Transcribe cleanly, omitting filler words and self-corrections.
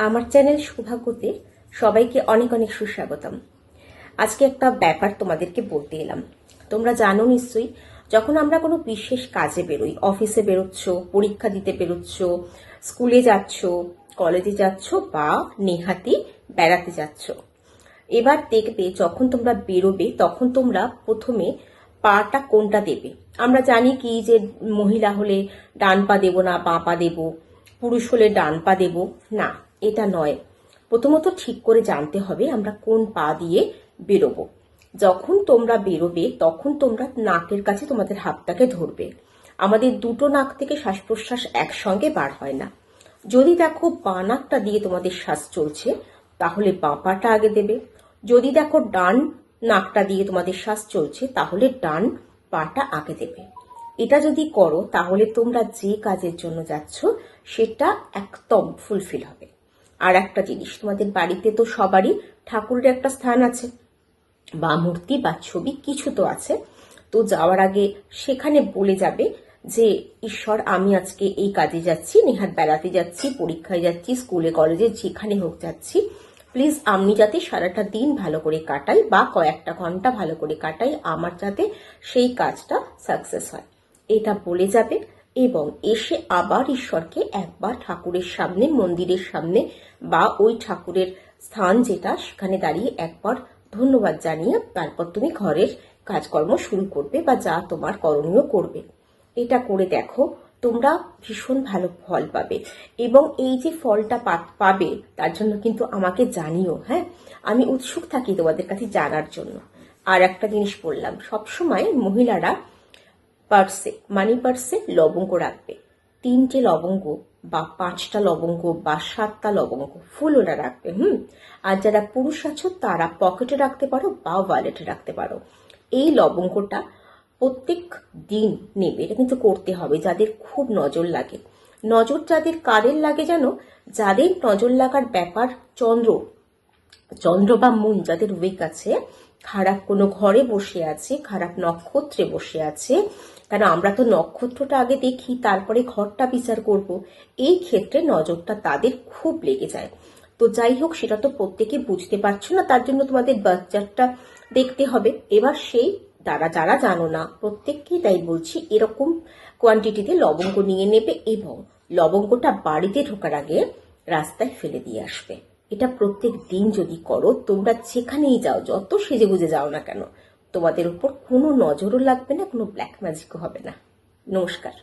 আমার চ্যানেল সৌভাগ্যতে সবাইকে অনেক অনেক সুস্বাগতম। আজকে একটা ব্যাপার তোমাদেরকে বলতে এলাম। তোমরা জানো নিশ্চয়ই, যখন আমরা কোনো বিশেষ কাজে বেরোই, অফিসে বেরোচ্ছ, পরীক্ষা দিতে বেরোচ্ছ, স্কুলে যাচ্ছ, কলেজে যাচ্ছ বা নেহাতি বেড়াতে যাচ্ছ, এবার দেখবে যখন তোমরা বেরোবে তখন তোমরা প্রথমে পাটা কোনটা দেবে। আমরা জানি কি যে মহিলা হলে ডান পা দেবো না বাঁ পা দেবো, পুরুষ হলে ডান পা দেবো না, এটা নয়। প্রথমত ঠিক করে জানতে হবে আমরা কোন পা দিয়ে বেরোবো। যখন তোমরা বেরোবে তখন তোমরা নাকের কাছে তোমাদের হাতটাকে ধরবে। আমাদের দুটো নাক থেকে শ্বাস প্রশ্বাস একসঙ্গে বার হয় না। যদি দেখো বাঁ নাকটা দিয়ে তোমাদের শ্বাস চলছে তাহলে বাঁ পাটা আগে দেবে। যদি দেখো ডান নাকটা দিয়ে তোমাদের শ্বাস চলছে তাহলে ডান পাটা আগে দেবে। এটা যদি করো তাহলে তোমরা যে কাজের জন্য যাচ্ছ সেটা একদম ফুলফিল হবে। আর একটা জিনিস, তোমাদের বাড়িতে তো সবারই ঠাকুরের একটা স্থান আছে, বা মূর্তি বা ছবি কিছু তো আছে। তো যাওয়ার আগে সেখানে বলে যাবে যে ঈশ্বর, আমি আজকে এই কাজে যাচ্ছি, নেহাত বেড়াতে যাচ্ছি, পরীক্ষায় যাচ্ছি, স্কুলে কলেজে যেখানে হোক যাচ্ছি, প্লিজ আমি যাতে সারাটা দিন ভালো করে কাটাই বা কয়েকটা ঘন্টা ভালো করে কাটাই, আমার যাতে সেই কাজটা সাকসেস হয়, এটা বলে যাবে। এবং এসে আবার ঈশ্বরকে একবার ঠাকুরের সামনে, মন্দিরের সামনে বা ওই ঠাকুরের স্থান যেটা সেখানে দাঁড়িয়ে একবার ধন্যবাদ জানিয়ে তারপর তুমি ঘরের কাজকর্ম শুরু করবে বা যা তোমার করণীয় করবে। এটা করে দেখো, তোমরা ভীষণ ভালো ফল পাবে। এবং এই যে ফলটা পাবে তার জন্য কিন্তু আমাকে জানিও, হ্যাঁ, আমি উৎসুক থাকি তোমাদের কাছে জানার জন্য। আর একটা জিনিস বললাম, সবসময় মহিলারা পার্সে, মানি পার্সে লবঙ্গ রাখবে। 3টে লবঙ্গ বা 5টা লবঙ্গ বা 7টা লবঙ্গ ফুলওরা রাখবে। আর যারা পুরুষ আছো তারা পকেটে রাখতে পারো বা ওয়ালেটে রাখতে পারো। এই লবঙ্গটা প্রত্যেক দিন নেবে, এটা কিন্তু করতে হবে। যাদের খুব নজর লাগে, নজর যাদের কাদের লাগে জানো, যাদের নজর লাগার ব্যাপার, চন্দ্র বা মুন যাদের উইক আছে, খারাপ কোনো ঘরে বসে আছে, খারাপ নক্ষত্রে বসে আছে, কারণ আমরা তো নক্ষত্রটা আগে দেখি তারপরে ঘরটা বিচার করব, এই ক্ষেত্রে নজরটা তাদের খুব লেগে যায়। তো যাই হোক, সেটা তো প্রত্যেকে বুঝতে পারছো না, তার জন্য তোমাদের বাচ্চাটা দেখতে হবে। এবার সেই যারা জানো না প্রত্যেককেই তাই বলছি, এরকম কোয়ান্টিটিতে লবঙ্গ নিয়ে নেবে এবং লবঙ্গটা বাড়িতে ঢোকার আগে রাস্তায় ফেলে দিয়ে আসবে। এটা প্রত্যেক দিন যদি করো, তোমরা যেখানেই যাও, যত সেজে গুজে যাও না কেন, তোমাদের উপর কোনো নজরও লাগবে না, কোনো ব্ল্যাক ম্যাজিকও হবে না। নমস্কার।